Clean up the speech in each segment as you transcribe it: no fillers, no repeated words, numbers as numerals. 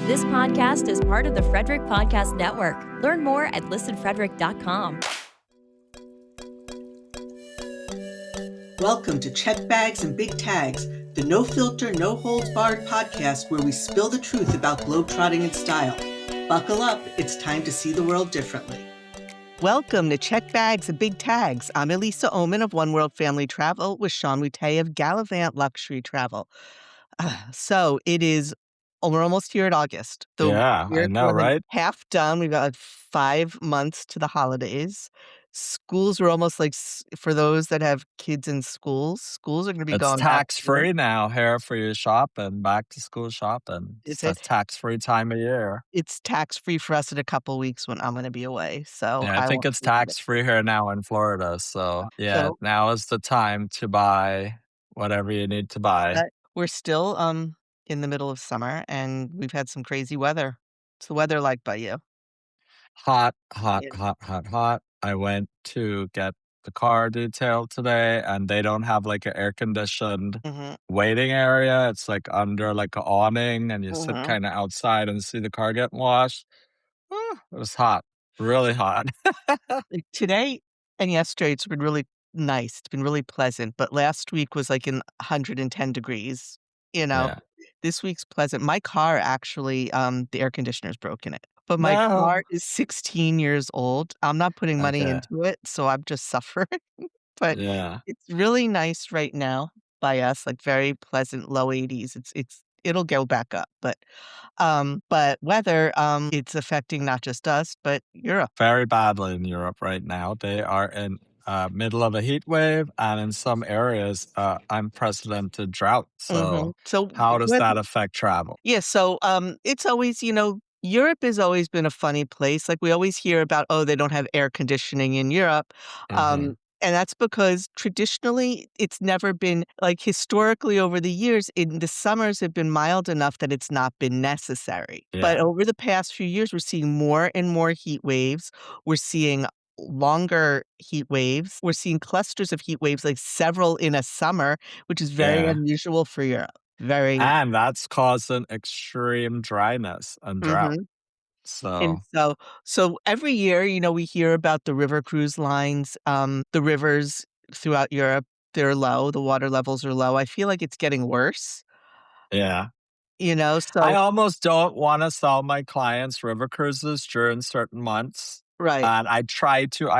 This podcast is part of the Frederick Podcast Network. Learn more at listenfrederick.com. Welcome to Check Bags and Big Tags, the no-filter, no-holds-barred podcast where we spill the truth about globetrotting and style. Buckle up, it's time to see the world differently. Welcome to Check Bags and Big Tags. I'm Elisa Oman of One World Family Travel with Sean Moutet of Gallivant Luxury Travel. So we're almost here at August. Yeah, I We're know, more than right? half done. We've got 5 months to the holidays. Schools are almost for those that have kids in schools are going to be It's going back to school. tax-free now here for your shopping, back to school shopping. It's Is the it? tax-free time of year. It's tax-free for us in a couple weeks when I'm going to be away, so Yeah, I I think won't it's be able to. tax-free here now in Florida. So, yeah, So now is the time to buy whatever you need to buy. we're still in the middle of summer, and we've had some crazy weather. What's the weather like by you? Hot, hot, Yeah. hot, hot, hot. I went to get the car detailed today, and they don't have like an air-conditioned Mhm, waiting area. It's like under like an awning, and you sit mhm. kind of outside and see the car getting washed. It was hot, really hot. Like, today and yesterday, it's been really nice. It's been really pleasant, but last week was like in 110 degrees, you know? Yeah. This week's pleasant. My car actually, the air conditioner's broken it, but my car No. is 16 years old. I'm not putting money Okay. into it, so I'm just suffering, but Yeah. it's really nice right now by us, like, very pleasant low 80s. It'll go back up, but weather, it's affecting not just us, but Europe. Very badly in Europe right now. They are in middle of a heat wave and in some areas unprecedented drought. Mhm. So So, how does weather. that affect travel? Yeah, so, it's always, Europe has always been a funny place. Like, we always hear about, "Oh, they don't have air conditioning in Europe," Hmm. and that's because traditionally, it's never been like, historically over the years, the summers have been mild enough that it's not been necessary. But Yeah. over the past few years, we're seeing more and more heat waves. We're seeing longer heat waves. We're seeing clusters of heat waves, like several in a summer, which is very Yeah. unusual for Europe. Very. And that's causing extreme dryness and drought. Mhm. And So so every year, we hear about the river cruise lines, the rivers throughout Europe, they're low, the water levels are low. I feel like it's getting worse, yeah. I so. almost don't wanna sell my clients river cruises during certain months, Right, and I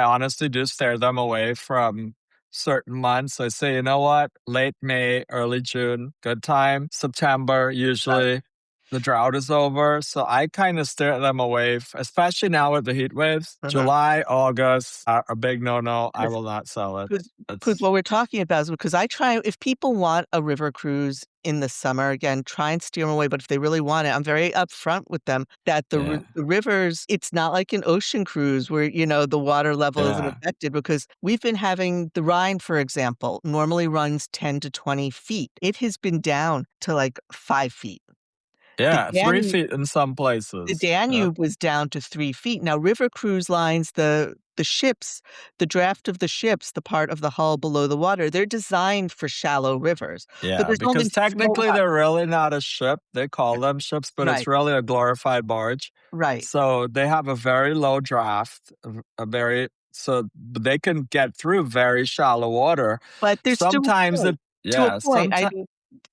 honestly do steer them away from certain months. I say, "You know what? Late May, early June, good time. September, right. usually the drought is over," so I kinda steer them away, especially now with the heat waves. Uh-huh. July, August are a big no-no. I 'Cause will not sell it. 'cause It's what we're talking about is because I try if people want a river cruise in the summer, again, try and steer them away, but if they really want it, I'm very upfront with them that yeah, the rivers it's not like an ocean cruise where, the water level isn't yeah. affected because we've been having the Rhine, for example, normally runs 10 to 20 feet. It has been down to, like, 5 feet. The Yeah, 3 Danube feet in some the places. Yep. Danube was down to 3 feet. Now, river cruise lines, the ships, the draft of the ships, the part of the hull below the water, they're designed for shallow rivers, but Yeah, there's only because so technically much. they're really not a ship. They call them ships, but it's Right, really a glorified barge. right, So they have a very low draft, so they can get through very shallow water. but there's still a Sometimes point. it To a yeah, point, I sometimes mean,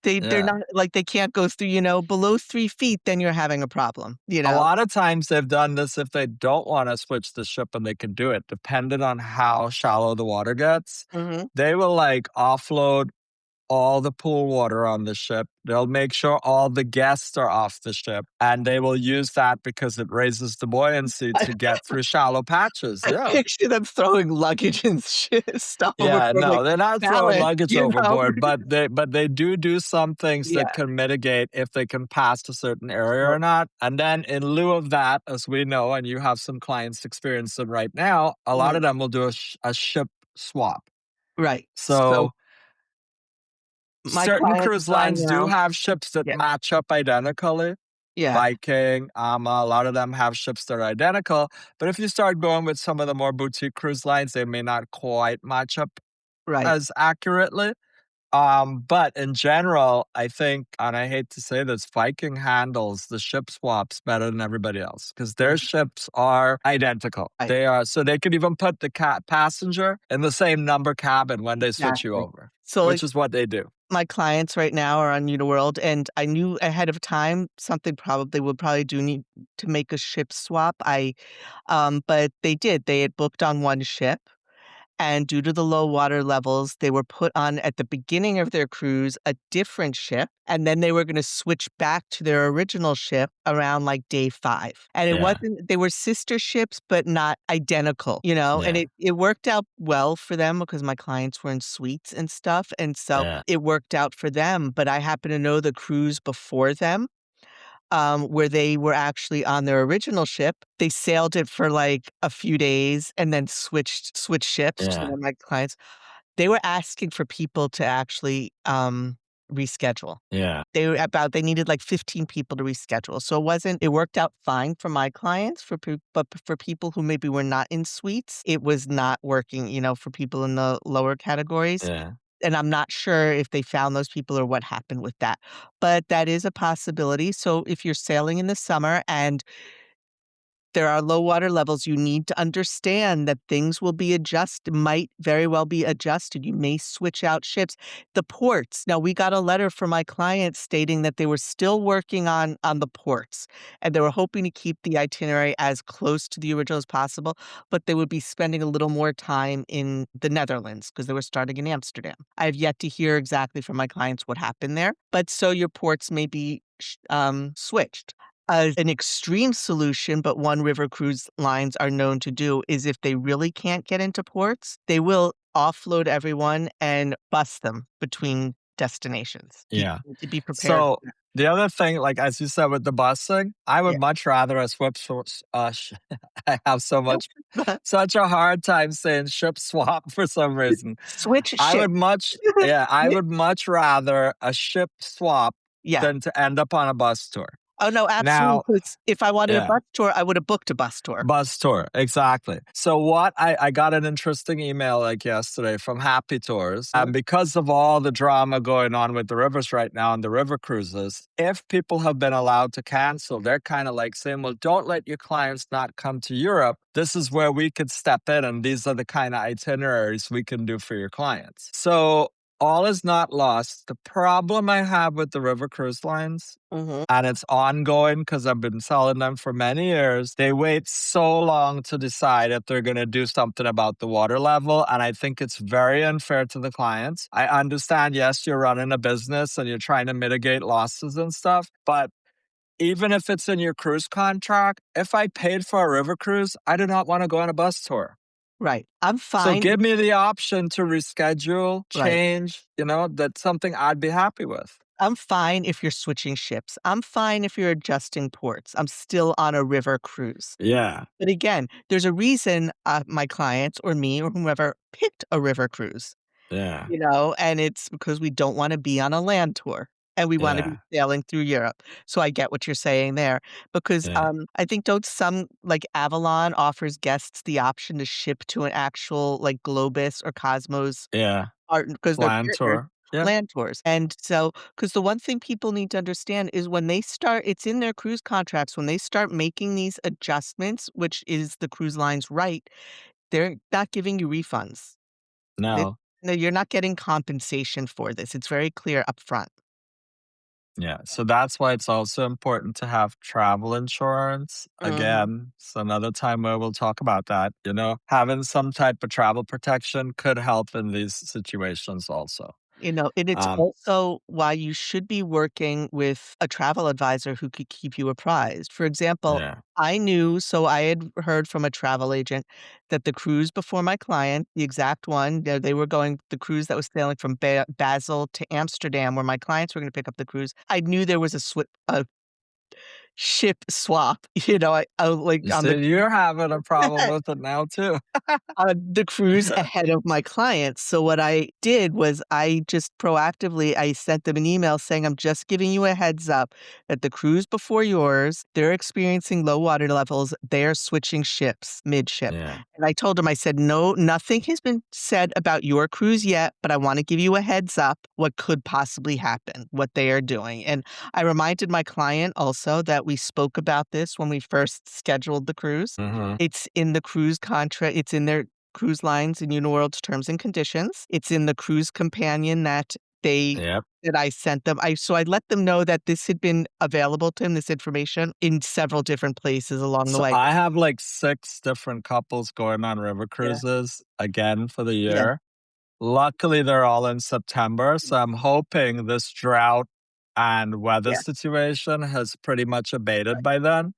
they're yeah. not like, they can't go through, below 3 feet, then you're having a problem, you A know? lot of times they've done this if they don't wanna switch the ship and they can do it, depending on how shallow the water gets. Mhm. They will, like, offload all the pool water on the ship. They'll make sure all the guests are off the ship, and they will use that because it raises the buoyancy to get through shallow patches. I Yeah. picture them throwing luggage and stuff Yeah, overboard, like no, they're not throwing salad, luggage overboard, but they do some things Yeah, that can mitigate if they can pass a certain area so or not. And then in lieu of that, as we know, and you have some clients experiencing right now, a lot mhm, of them will do a ship swap. right. So, So my certain client is cruise buying lines do now. have ships that Yeah, match up identically. yeah, Viking, a lot of them have ships that are identical. But if you start going with some of the more boutique cruise lines, they may not quite match up right. as accurately. But in general, I think, and I hate to say this, Viking handles the ship swaps better than everybody else because their Mhm. ships are identical. Right. They are, so they could even put the passenger in the same number cabin when they switch you Exactly. over, So, which like, is what they do. my clients right now are on Uniworld, and I knew ahead of time something probably would probably do need to make a ship swap. But they did. They had booked on one ship, and due to the low water levels, they were put on at the beginning of their cruise a different ship, and then they were gonna switch back to their original ship around, like, day 5. And it Yeah. wasn't they were sister ships, but not identical, you know? And Yeah. it worked out well for them because my clients were in suites and stuff, and so Yeah. it worked out for them, but I happen to know the cruise before them, where they were actually on their original ship. They sailed it for, like, a few days and then switched ships to Yeah. one of my clients. They were asking for people to actually, reschedule. Yeah. They needed, like, 15 people to reschedule, so it worked out fine for my clients, but for people who maybe were not in suites, it was not working, for people in the lower categories, Yeah. and I'm not sure if they found those people or what happened with that, but that is a possibility. So if you're sailing in the summer and there are low water levels, you need to understand that things will be might very well be adjusted. You may switch out ships. The ports. Now, we got a letter from my client stating that they were still working on the ports, and they were hoping to keep the itinerary as close to the original as possible, but they would be spending a little more time in the Netherlands because they were starting in Amsterdam. I have yet to hear exactly from my clients what happened there, but so your ports may be switched. An extreme solution, but one river cruise lines are known to do, is if they really can't get into ports, they will offload everyone and bus them between destinations. You Yeah. need to be prepared So for that. the other thing, like as you said with the busing, I Yeah. would much rather a I have such a hard time saying ship swap for some reason. Switch ship. I would much rather a ship swap Yeah. than to end up on a bus tour. Oh, no, absolutely. Now, 'Cause if I wanted a yeah. bus tour, I would have booked a bus tour. Bus tour, exactly. So what I got an interesting email like yesterday from Happy Tours. Mhm. And because of all the drama going on with the rivers right now and the river cruises, if people have been allowed to cancel, they're kind of like saying, well, don't let your clients not come to Europe. This is where we could step in, and these are the kind of itineraries we can do for your clients. So all is not lost. The problem I have with the river cruise lines, Mhm. and it's ongoing because I've been selling them for many years. They wait so long to decide if they're going to do something about the water level. And I think it's very unfair to the clients. I understand, yes, you're running a business and you're trying to mitigate losses and stuff. But even if it's in your cruise contract, if I paid for a river cruise, I do not want to go on a bus tour. Right. I'm So fine. give me the option to reschedule, Right. change, that's something I'd be happy with. I'm fine if you're switching ships. I'm fine if you're adjusting ports. I'm still on a river cruise. Yeah. But again, there's a reason, my clients or me or whomever picked a river cruise, Yeah. and it's because we don't wanna be on a land tour, and we wanna be Yeah. sailing through Europe. So I get what you're saying there because, Yeah. I think don't some like, Avalon offers guests the option to ship to an actual, like, Globus or Cosmos Yeah. art because they're Land partnered tour. Yeah. land tours, and so because the one thing people need to understand is when they start it's in their cruise contracts, when they start making these adjustments, which is the cruise line's right, they're not giving you refunds. They No. no, you're not getting compensation for this, it's very clear upfront. Yeah. So that's why it's also important to have travel insurance. Mhm. Again, it's another time where we'll talk about that. Having some type of travel protection could help in these situations also. And it's Um, also why you should be working with a travel advisor who could keep you apprised. For example, yeah. I had heard from a travel agent that the cruise before my client, the exact one, they were going the cruise that was sailing from Basel to Amsterdam, where my clients were going to pick up the cruise. I knew there was ship swap. I like You on the see, you're having a problem with it now too. the cruise ahead of my clients. So what I did was I just proactively I sent them an email saying, "I'm just giving you a heads up that the cruise before yours, they're experiencing low water levels. They're switching ships midship." Yeah, And I told them, I said, "No, nothing has been said about your cruise yet, but I want to give you a heads up what could possibly happen, what they are doing." And I reminded my client also that we spoke about this when we first scheduled the cruise. mhm, It's in the cruise contract. It's in their cruise lines and Uniworld's terms and conditions. It's in the cruise companion yep. that I sent them. I let them know that this had been available to him, this information, in several different places along the So way. I have like 6 different couples going on river Yeah, cruises again for the yeah, year. Luckily, they're all in September, so I'm hoping this drought and weather yeah, situation has pretty much abated by then.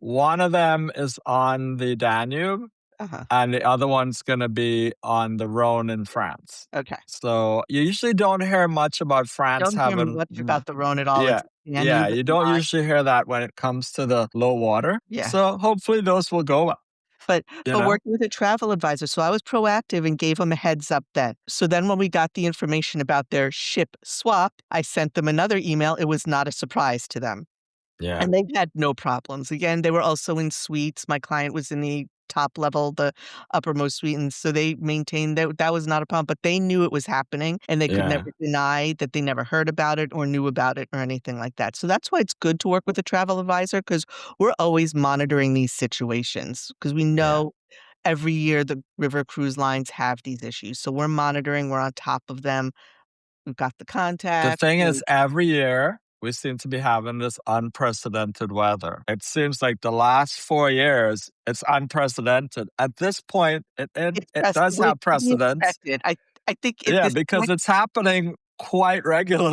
One of them is on the Danube, uh-huh, and the other one's gonna be on the Rhone in France. okay. So, you usually don't hear much about France Don't hear having much about the Rhone at all. yeah, It's yeah, Danube you and don't Rhine. usually hear that when it comes to the low water, Yeah. so hopefully those will go well, But you but know? working with a travel advisor, so I was proactive and gave them a heads up then. So then when we got the information about their ship swap, I sent them another email. It was not a surprise to them. Yeah, And they've had no problems. Again, they were also in suites. My client was in the top level, the uppermost suite, and so they maintained that that was not a problem, but they knew it was happening, and they could never yeah, deny that they never heard about it or knew about it or anything like that. So that's why it's good to work with a travel advisor because 'cause we're always monitoring these situations because we yeah. know every year the river cruise lines have these issues. So we're monitoring, we're on top of them. We've got the The contact. thing is, every year, we seem to be having this unprecedented weather. It seems like the last 4 years, it's unprecedented. At this point, it does Well, have it's to be precedence. expected. I think at Yeah, this because point it's happening quite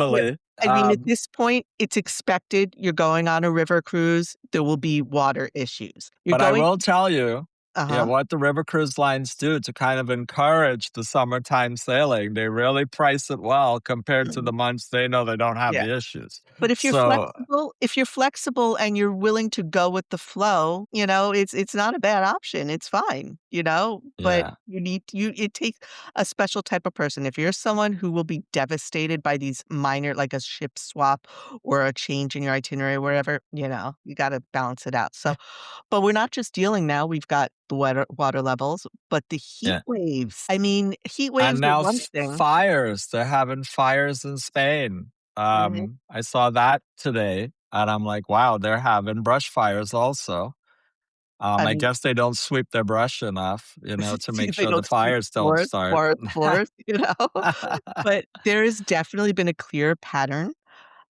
yeah. regularly. I mean, at this point, it's expected you're going on a river cruise, there will be water issues. You're But I going will tell you, yeah, Uh-huh. what the river cruise lines do to kind of encourage the summertime sailing, they really price it well compared to the Mhm. months they know they don't have Yeah. the issues. But So, if you're flexible and you're willing to go with the flow, it's not a bad option. It's fine, but yeah, it takes a special type of person. If you're someone who will be devastated by these minor, like a ship swap or a change in your itinerary, wherever, you got to balance it out. So, but we're not just dealing now. We've got the water levels, but the heat yeah. waves. I mean, heat And waves are now one thing. fires, they're having fires in Spain. Mhm. I saw that today, and I'm like, "Wow, they're having brush fires also." I I mean, guess they don't sweep their brush enough, to make they sure the don't sweep fires don't start. floors, But there has definitely been a clear pattern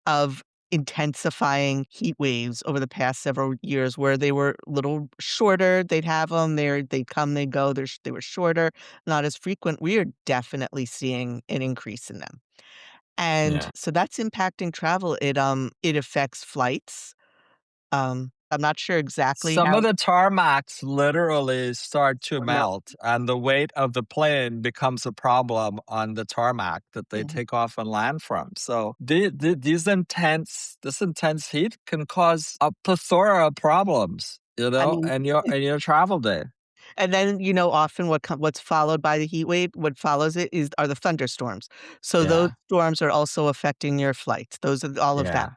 of intensifying heat waves over the past several years where they were a little shorter. They'd have them, they'd come, they'd go. They were shorter, not as frequent. We are definitely seeing an increase in them. And Yeah. so that's impacting travel. It affects flights. I'm not sure exactly Some how of the tarmacs literally start to or melt. melt, and the weight of the plane becomes a problem on the tarmac that they Mhm. take off and land from. So this intense heat can cause a plethora of problems, I mean, in your travel day. and then, often what's followed by the heat wave, what follows it are the thunderstorms. So those Yeah, storms are also affecting your flights. Those are all of that. yeah,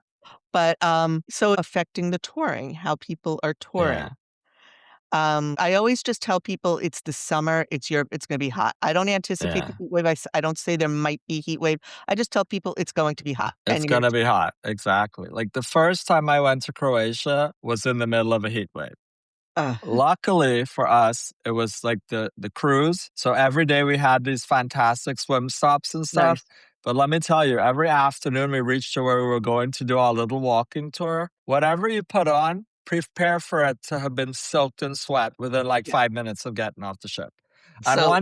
But, so affecting the touring, how people are touring. yeah, I always just tell people it's the summer, it's gonna be hot. I don't anticipate the yeah. heat wave. I don't say there might be heat wave. I just tell people it's going to be hot, It's and you're gonna be hot. Exactly. Like the first time I went to Croatia was in the middle of a heat wave. uh, Luckily for us, it was like the cruise. So every day we had these fantastic swim stops and stuff. nice. But let me tell you, every afternoon we reached to where we were going to do our little walking tour. Whatever you put on, prepare for it to have been soaked in sweat within like Yeah. 5 minutes of getting off the ship. And So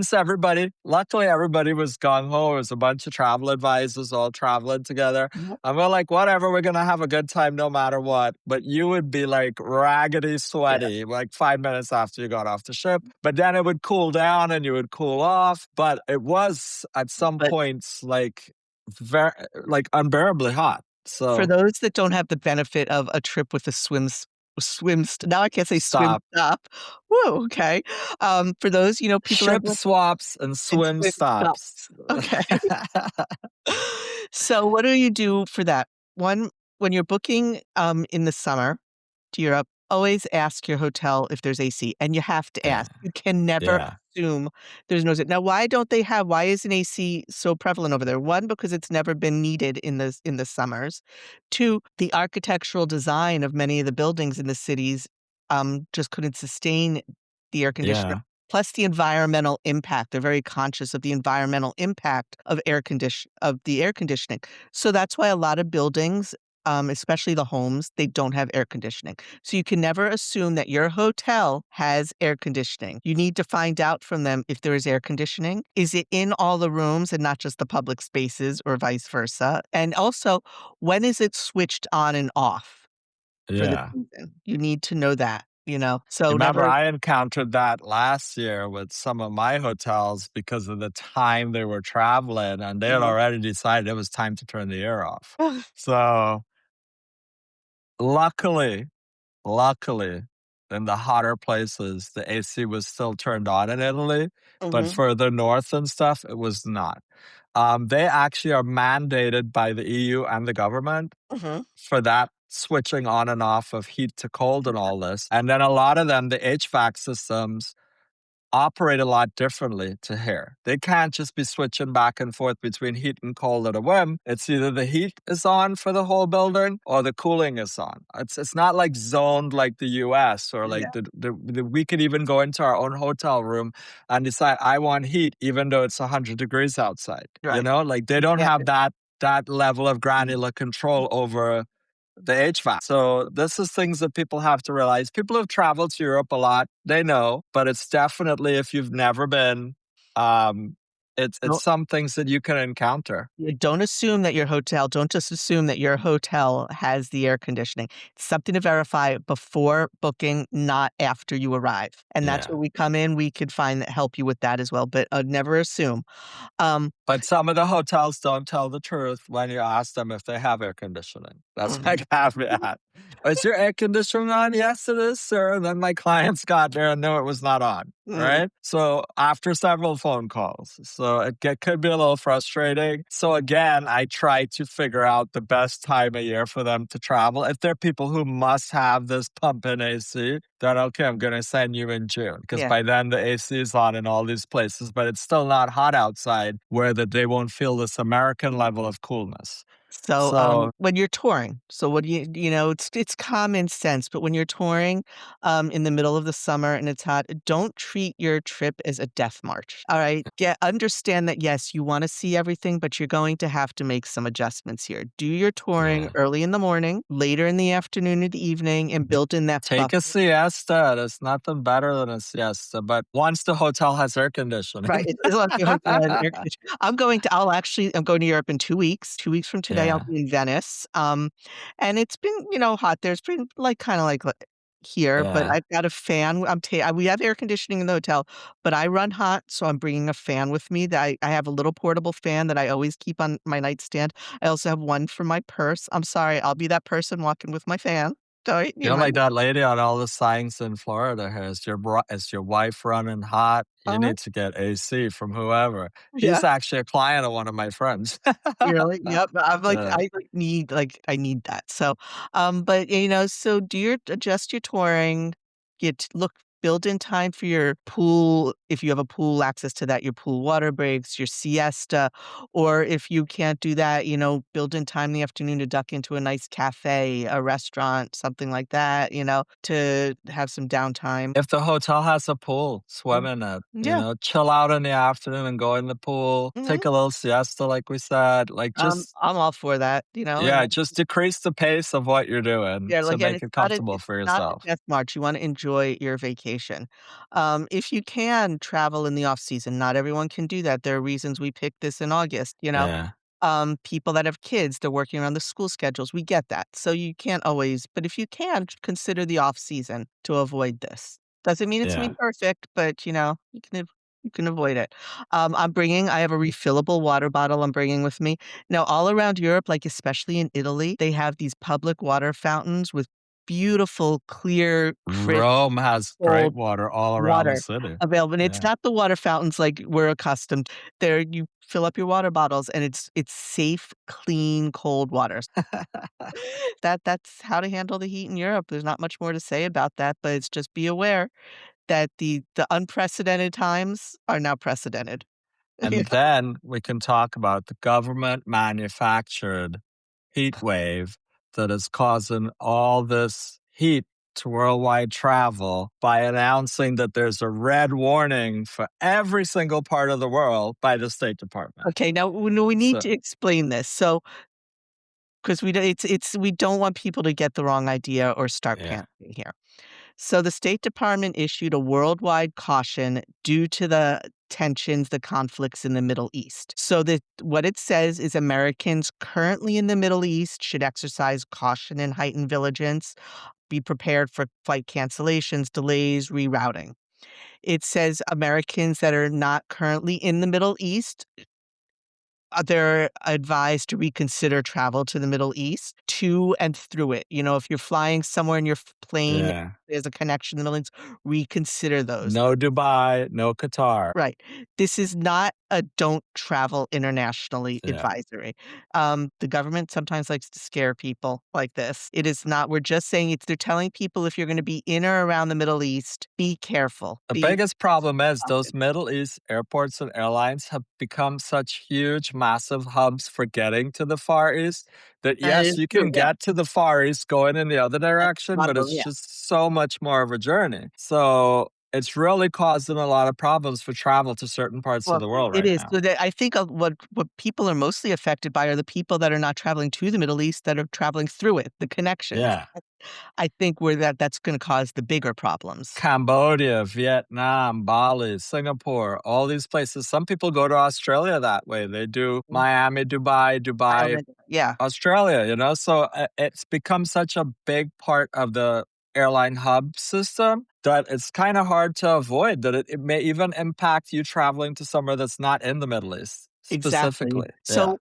luckily everybody was gung ho. It was a bunch of travel advisors all traveling together. Yep, And we're like, whatever, we're gonna have a good time no matter what. But you would be like raggedy yeah, sweaty like 5 minutes after you got off the ship. But then it would cool down and you would cool off. But it was at some but points like very like unbearably hot. For So those that don't have the benefit of a trip with a now I can't say swim stop. stop. Whoa, okay. For those, people that Ship have swaps and and swim swim stops. stops. Okay. So what do you do for that? One, when you're booking, in the summer to Europe, always ask your hotel if there's AC, and you have to Yeah, ask. You can never yeah, assume there's no. Now, why isn't AC so prevalent over there? One, because it's never been needed in the summers. Two, the architectural design of many of the buildings in the cities, just couldn't sustain the air conditioner. yeah. Plus the environmental impact. They're very conscious of the environmental impact of the air conditioning. So that's why a lot of buildings, especially the homes, they don't have air conditioning. So you can never assume that your hotel has air conditioning. You need to find out from them if there is air conditioning. Is it in all the rooms and not just the public spaces or vice versa? And also, when is it switched on and off for the Yeah. season? You need to know that, So Remember, never. I encountered that last year with some of my hotels because of the time they were traveling, and they had Mhm. already decided it was time to turn the air off. So, luckily, luckily, in the hotter places, the AC was still turned on in Italy, but Mhm, further north and stuff, it was not. They actually are mandated by the EU and the government mhm. for that switching on and off of heat to cold and all this. And then a lot of them, the HVAC systems operate a lot differently to here. They can't just be switching back and forth between heat and cold at a whim. It's either the heat is on for the whole building or the cooling is on. It's not like zoned like the US or Yeah, like we could even go into our own hotel room and decide I want heat even though it's 100 degrees outside. right. Like they You don't can't. have that level of granular control over the HVAC. So this is things that people have to realize. People have traveled to Europe a lot. They know, but it's definitely if you've never been, um, it's No, some things that you can encounter. don't just assume that your hotel has the air conditioning. It's something to verify before booking, not after you arrive. And that's Yeah. where we come in. We could help you with that as well, but, never assume. Um, But some of the hotels don't tell the truth when you ask them if they have air conditioning. That's my mhm, caveat. Is your air conditioning on? Yes, it is, sir. And then my clients got there and knew it was not on. mhm, Right. So after several phone calls, so could be a little frustrating. So again, I try to figure out the best time of year for them to travel. If they're people who must have this pump in AC, then okay, I'm going to send you in June because yeah. by then the AC is on in all these places, but it's still not hot outside where that they won't feel this American level of coolness. So, So when you're touring, so what do it's common sense, but when you're touring, in the middle of the summer and it's hot, don't treat your trip as a death march. All right? Understand that yes, you wanna see everything, but you're going to have to make some adjustments here. Do your touring yeah. early in the morning, later in the afternoon or the evening, and build in that Take buffer. a siesta. There's nothing better than a siesta. But once the hotel has air conditioning. Right, it's like your hotel has air conditioning. I'm going to Europe in 2 weeks. 2 weeks from today, I'll Yeah. be in Venice, and it's been, hot there. It's been, like, kinda like here, but Yeah. I've got a fan. We have air conditioning in the hotel, but I run hot, so I'm bringing a fan with me that I have a little portable fan that I always keep on my nightstand. I also have one for my purse. I'm sorry, I'll be that person walking with my fan. Sorry, you You're might. like that lady on all the signs in Florida here. Is your wife running hot? You Uh-huh. need to get AC from whoever. Yeah. He's actually a client of one of my friends. Really? Yep, Yeah. I need that. So, but, so adjust your touring, build in time for your pool, if you have a pool, access to that, your pool water breaks, your siesta, or if you can't do that, build in time in the afternoon to duck into a nice cafe, a restaurant, something like that, to have some downtime. If the hotel has a pool, swim Mm. in it, Yeah. chill out in the afternoon and go in the pool, Mhm. take a little siesta, like we said. Like just, I'm all for that, and yeah, just decrease the pace of what you're doing yeah, to like, and make it comfortable it's for not a yourself. death march, you wanna enjoy your vacation. If you can travel in the off season, not everyone can do that, there are reasons we picked this in August, Yeah. people that have kids, they're working around the school schedules, we get that, so you can't always, but if you can, consider the off season to avoid this. Doesn't mean it's gonna Yeah. be perfect, but, you can You can avoid it. I have a refillable water bottle I'm bringing with me. Now, all around Europe, like especially in Italy, they have these public water fountains with beautiful, clear, crisp, Rome has great cold water all around the water city. available. And it's Yeah. not the water fountains like we're accustomed. There, you fill up your water bottles, and it's safe, clean, cold water. That's how to handle the heat in Europe. There's not much more to say about that, but it's just be aware that the unprecedented times are now precedented. And then we can talk about the government manufactured heat wave that is causing all this heat to worldwide travel by announcing that there's a red warning for every single part of the world by the State Department. Okay, now we need So, to explain this. So, because we don't want people to get the wrong idea or start yeah, panicking here. So the State Department issued a worldwide caution due to the tensions, the conflicts in the Middle East. So that what it says is Americans currently in the Middle East should exercise caution and heightened vigilance, be prepared for flight cancellations, delays, rerouting. It says Americans that are not currently in the Middle East, they're advised to reconsider travel to the Middle East to and through it. If you're flying somewhere in your plane, yeah. there's a connection in the Middle East, reconsider those. No Dubai, no Qatar. Right. This is not a don't travel internationally Yeah. advisory. The government sometimes likes to scare people like this. It is not. We're just saying they're telling people if you're going to be in or around the Middle East, be careful. The Be biggest problem is those cautious. Middle East airports and airlines have become such huge, massive hubs for getting to the Far East that, That yes, is you true. can Yeah. get to the Far East going in the other That's the direction, but problem. it's Yeah. just so much more of a journey. So it's really causing a lot of problems for travel to certain parts of Well, the world it right is. now. So that I think what people are mostly affected by are the people that are not traveling to the Middle East that are traveling through it, the connections. Yeah. I think where that's gonna cause the bigger problems. Cambodia, Vietnam, Bali, Singapore, all these places. Some people go to Australia that way. They do Mhm. Miami, Dubai, Dubai, Ireland, yeah, Australia, so it's become such a big part of the airline hub system that it's kind of hard to avoid that it may even impact you traveling to somewhere that's not in the Middle East exactly. specifically. Yeah.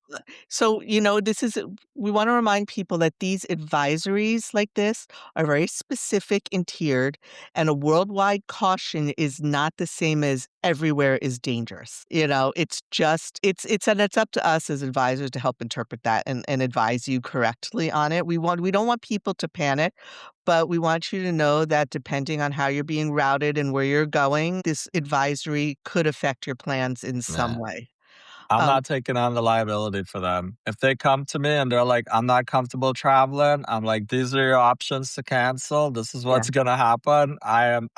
So, this is we wanna remind people that these advisories like this are very specific and tiered, and a worldwide caution is not the same as everywhere is dangerous. It's just it's up to us as advisors to help interpret that and advise you correctly on it. We don't want people to panic, but we want you to know that depending on how you're being routed and where you're going, this advisory could affect your plans in some Yeah. way. I'm Um, not taking on the liability for them. If they come to me and they're like, "I'm not comfortable traveling," I'm like, "These are your options to cancel. This is yeah. what's gonna happen." I've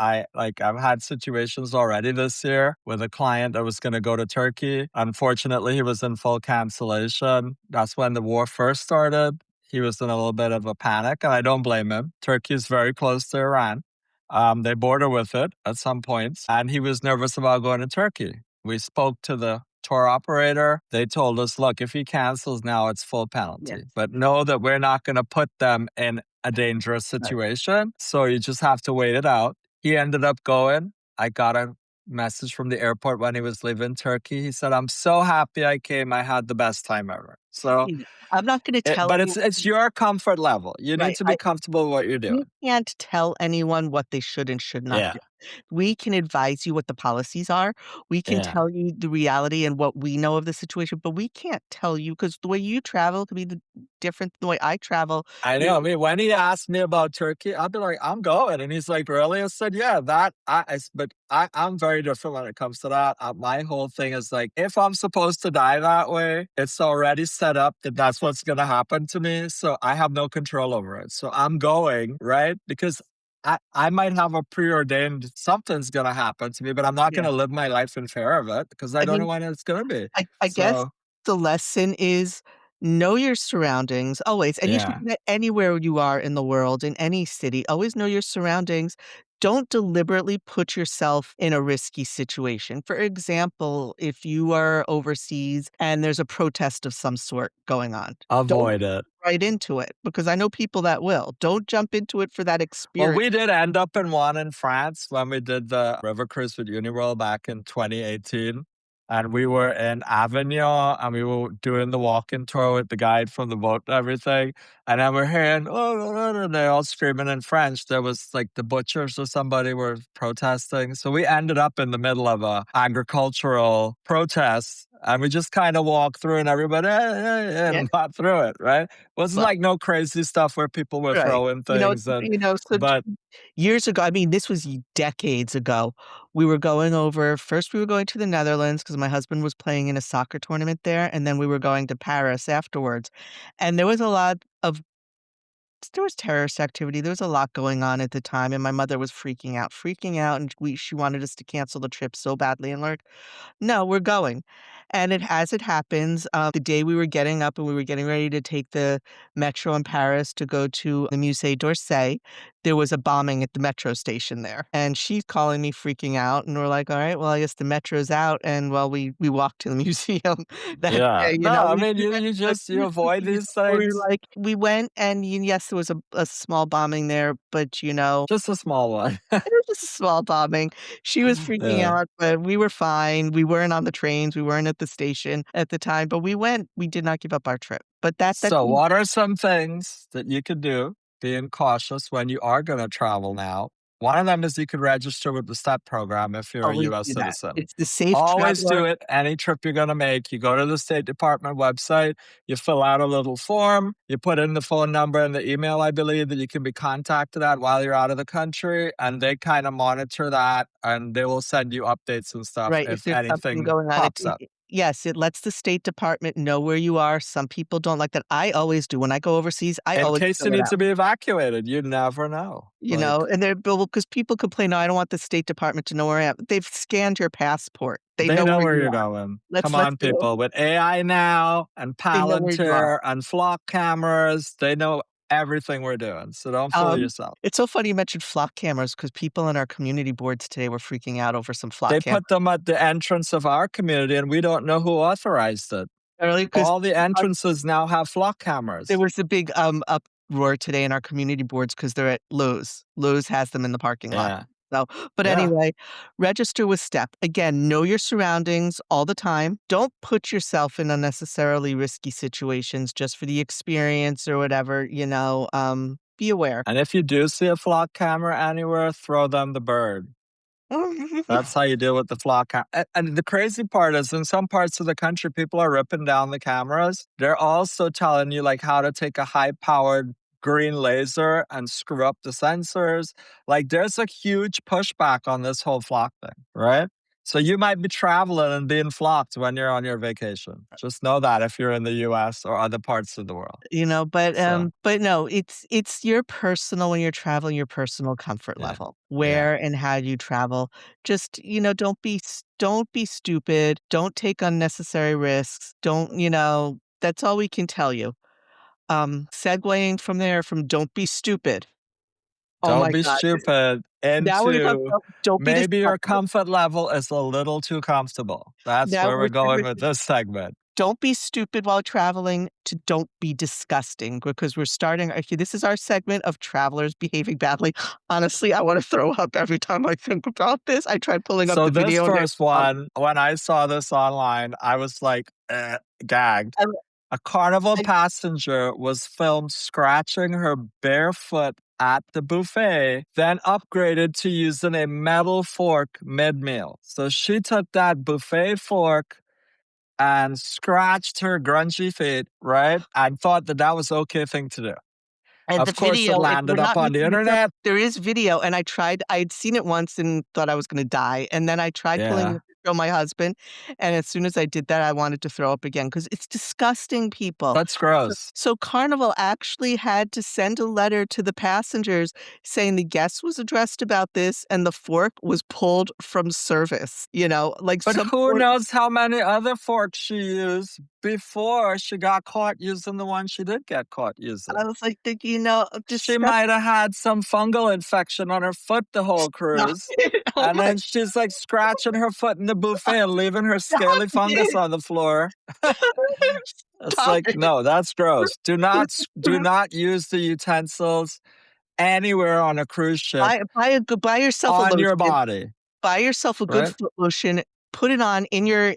had situations already this year with a client that was gonna go to Turkey. Unfortunately, he was in full cancellation. That's when the war first started. He was in a little bit of a panic, and I don't blame him. Turkey is very close to Iran. They border with it at some points, and he was nervous about going to Turkey. We spoke to the tour operator. They told us, look, if he cancels now, it's full Yes. penalty. But know that we're not going to put them in a dangerous Right. situation. So you just have to wait it out. He ended up going. I got a message from the airport when he was leaving Turkey. He said, I'm so happy I came. I had the best time ever. So, I'm not gonna tell but you. it's your comfort level. You need Right. to be comfortable with what you're doing. We can't tell anyone what they should and should not Yeah. do. We can advise you what the policies are. We can Yeah. tell you the reality and what we know of the situation, but we can't tell you because the way you travel could be different than the way I travel. I know. I mean, when he asked me about Turkey, I'd be like, "I'm going," and he's like, "Really?" I said, "Yeah, but I'm very different when it comes to that. My whole thing is like, if I'm supposed to die that way, it's already set up that that's what's going to happen to me. So I have no control over it. So I'm going right because." I might have a preordained something's gonna happen to me, but I'm not Yeah. gonna live my life in fear of it because I I don't know mean, when it's gonna be. I guess So the lesson is know your surroundings always, and you should yeah, do that anywhere you are in the world, in any city. Always know your surroundings. don't deliberately put yourself in a risky situation. For example, if you are overseas and there's a protest of some sort going on, don't Avoid it. right into it, because I know people that will. Don't jump into it for that Well, experience. we did end up in one in France when we did the river cruise with Uniworld back in 2018. And we were in Avignon and we were doing the walking tour with the guide from the boat and everything. And then we're hearing, oh, they're all screaming in French. There was like the butchers or somebody were protesting. So we ended up in the middle of a agricultural protest. And we just kind of walked through and everybody Yeah. and got through it, right? Wasn't Well, like no crazy stuff where people were right. throwing things and So but years ago, I mean, this was decades ago. We were going over, first we were going to the Netherlands because my husband was playing in a soccer tournament there, and then we were going to Paris afterwards. And there was terrorist activity. There was a lot going on at the time, and my mother was freaking out, and she wanted us to cancel the trip so badly. And like, no, we're going. And as it happens, the day we were getting up and we were getting ready to take the metro in Paris to go to the Musée d'Orsay, there was a bombing at the metro station there. And she's calling me freaking out. And we're like, all right, well, I guess the metro's out. And well, we walked to the museum that yeah. day. No, I mean We went you to the just you tourist avoid museum these where we things. we went and yes, there was a small bombing there, but Just a small one. it was just a small bombing. She was freaking Yeah. out, but we were fine. We weren't on the trains, we weren't at the station at the time, but we went. We did not give up our trip. But that So what are some things that you could do being cautious when you are gonna travel now? One of them is you could register with the STEP program if you're a always US do that. citizen. It's the Safe Always Traveler. do it any trip you're gonna make. You go to the State Department website, you fill out a little form, you put in the phone number and the email, I believe, that you can be contacted at while you're out of the country, and they kinda monitor that, and they will send you updates and stuff Right, if if there's something anything going on, pops up. yes, it lets the State Department know where you are. Some people don't like that. I always do. When I go overseas, I In always case you fill it need out. to be evacuated, you never know. Like, And they're because people complain, "No, I don't want the State Department to know where I am." They've scanned your passport. They they know know where where you you're are. going. Come Let's on, be open. people. With AI now and They know where you are. Palantir and flock cameras, they know everything we're doing. So don't fool yourself. It's so funny you mentioned flock cameras because people in our community boards today were freaking out over some flock They cameras. put them at the entrance of our community and we don't know who authorized it. Early, 'cause All the entrances now have flock there cameras. was a big, uproar today in our community boards because 'cause they're at Lowe's. Lowe's has them in the parking lot. Yeah. So but Yeah. anyway, register with STEP. Again, know your surroundings all the time. Don't put yourself in unnecessarily risky situations just for the experience or whatever, be aware. And if you do see a flock camera anywhere, throw them the bird. That's how you deal with the flock. And the crazy part is, in some parts of the country, people are ripping down the cameras. They're also telling you like how to take a high-powered green laser and screw up the sensors. Like there's a huge pushback on this whole flock thing, right? So you might be traveling and being flocked when you're on your vacation. Just know that if you're in the US or other parts of the world. So But no, it's your personal when you're traveling, your personal comfort yeah, level, yeah. where and how you travel. Just, don't be stupid, don't take unnecessary risks, that's all we can tell you. Segueing from there from don't be stupid. Oh Don't my be god. stupid Now we're talking into about don't be maybe your disgusting. comfort level is a little too comfortable. That's Now where we're we're going with this segment. don't be stupid while traveling to don't be disgusting because we're starting okay, this is our segment of travelers behaving badly. Honestly, I wanna throw up every time I think about this. I tried pulling up So the this video and first one, when I saw this online, I was like, gagged. I A Carnival I passenger was filmed scratching her barefoot at the buffet, then upgraded to using a metal fork mid-meal. So she took that buffet fork and scratched her grungy feet, right? And thought that that was the okay thing to do. and the Of course, it video, if we're landed up not on the making this up, internet. there is video, and I'd seen it once and thought I was gonna die, and then I tried pulling Yeah. it show my husband, and as soon as I did that, I wanted to throw up again because it's disgusting, people. That's gross. So Carnival actually had to send a letter to the passengers saying the guest was addressed about this and the fork was pulled from service, like But some who poor. knows how many other forks she used before she got caught using the one she did get caught using. I was like, She disgusting. might have had some fungal infection on her foot the whole cruise. Oh And my then she's like scratching her foot in the God, buffet and leaving her stop scaly fungus it. on the floor. It's Stop like, it. no, that's gross. It's Do not use the utensils anywhere on a cruise ship buy yourself a on your lotion. body, Buy yourself a good right? foot lotion, put it on in your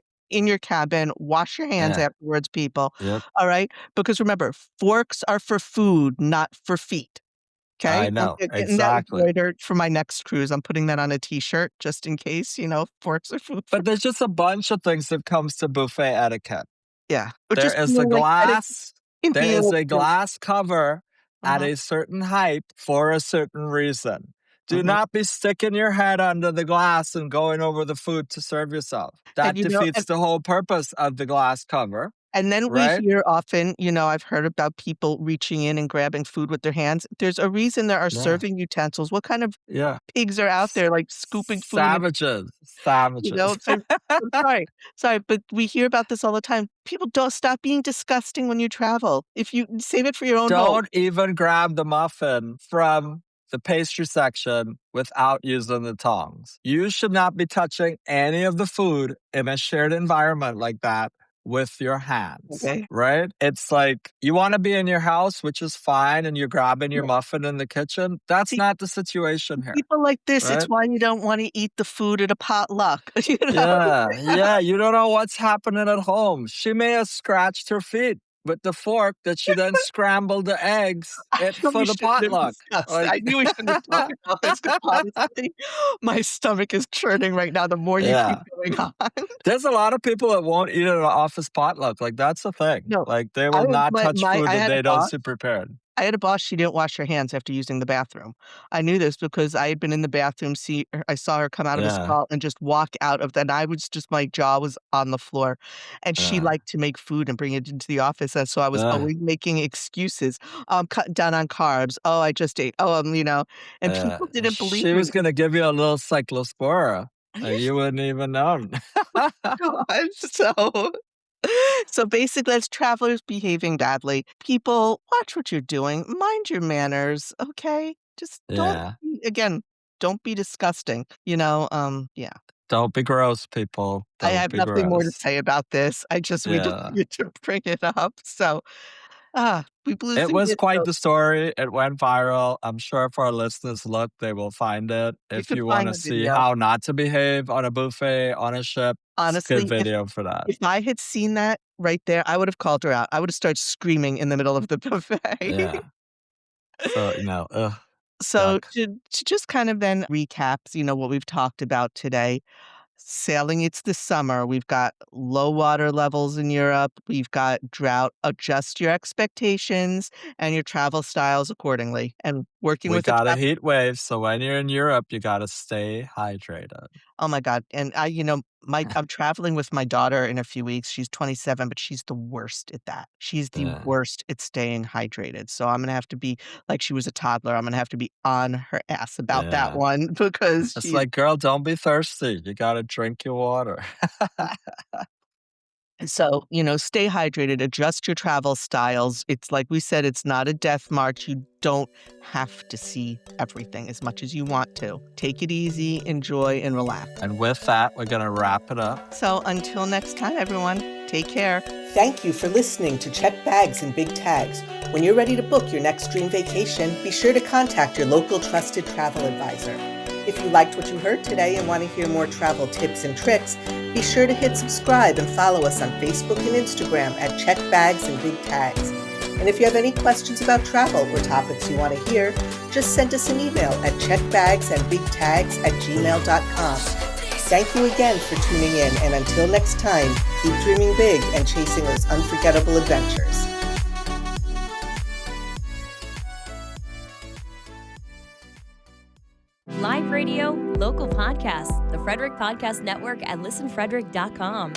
cabin, wash your hands Yeah. afterwards, people, Yep. alright? Because remember, forks are for food, not for feet, I okay? I'm know. getting that Exactly. embroidered for my next cruise. I'm putting that on a T-shirt just in case, forks are food for. But there's just a bunch of things that comes to buffet etiquette. Yeah, or There just is a being like etiquette glass and there being is like a this. glass cover at Mhm, a certain height for a certain reason. Do mhm, not be sticking your head under the glass and going over the food to serve yourself. and, That defeats and the whole purpose of the glass cover, And then we right? hear often, I've heard about people reaching in and grabbing food with their hands. There's a reason there are Yeah. serving utensils. What kind of Yeah. pigs are out S there, like, scooping food in, Savages. Savages. so I'm sorry, but we hear about this all the time. People don't stop being disgusting when you travel. If you save it for your own home. Don't even grab the muffin from the pastry section without using the tongs. You should not be touching any of the food in a shared environment like that with your hands, Okay. right? It's like you want to be in your house, which is fine, and you're grabbing your Yeah. muffin in the kitchen. That's See, not the situation here, people like this, it's right? why you don't wanna eat the food at a potluck, you know? Yeah, yeah, you don't know what's happening at home. She may have scratched her feet with the fork that she then scrambled the eggs I it know for we the shouldn't have potluck. discussed Like I knew we shouldn't have talked about this because honestly, my stomach is churning right now the more you keep Yeah. going on. There's a lot of people that won't eat at an office potluck, like, that's the thing. No, Like, they I will was not touch food I that had a they don't boss see prepared. she didn't wash her hands after using the bathroom. I knew this because I had been in the bathroom, I saw her come out of a Yeah, stall and just walk out of that, and I was just my jaw was on the floor, and she yeah, liked to make food and bring it into the office, and so I was yeah, always making excuses. "Oh, I'm cutting down on carbs. Oh, I just ate. Oh, and yeah. people didn't believe She was me. gonna give you a little cyclospora, and you wouldn't even known. God, so basically, as travelers behaving badly, people, watch what you're doing, mind your manners, okay? Just Yeah. don't be disgusting, yeah. Don't be gross, people. I Don't have be nothing more to gross. say about this. We just Yeah. need to bring it up, so, people It losing was it, quite so the story. It went viral. I'm sure if our listeners look, they will find it. you If could you find wanna the see video. how not to behave on a buffet, on a ship, it's a good Honestly, video for that. if I had seen that right there, I would have called her out. I would have started screaming in the middle of the buffet. Yeah. So, ugh, So yuck. to just kind of then recap, what we've talked about today. Sailing, it's the summer. We've got low water levels in Europe. We've got drought. Adjust your expectations and your travel styles accordingly. And working We with a got a heat wave, so when you're in Europe, you gotta stay hydrated. oh my God. And I'm traveling with my daughter in a few weeks. She's 27, but she's the worst at that. She's the Yeah, worst at staying hydrated. So I'm gonna have to be like she was a toddler. I'm gonna have to be on her ass about that yeah. one because It's she's like, "Girl, don't be thirsty. You gotta drink your water." so, stay hydrated, adjust your travel styles. It's like we said, it's not a death march. You don't have to see everything as much as you want to. Take it easy, enjoy, and relax. And with that, we're gonna wrap it up. So, until next time, everyone, take care. Thank you for listening to Check Bags and Big Tags. When you're ready to book your next dream vacation, be sure to contact your local trusted travel advisor. If you liked what you heard today and want to hear more travel tips and tricks, be sure to hit subscribe and follow us on Facebook and Instagram at Check Bags and Big Tags. And if you have any questions about travel or topics you want to hear, just send us an email at checkbagsandbigtags@gmail.com. Thank you again for tuning in, and until next time, keep dreaming big and chasing those unforgettable adventures. Live radio, local podcasts, the Frederick Podcast Network at listenfrederick.com.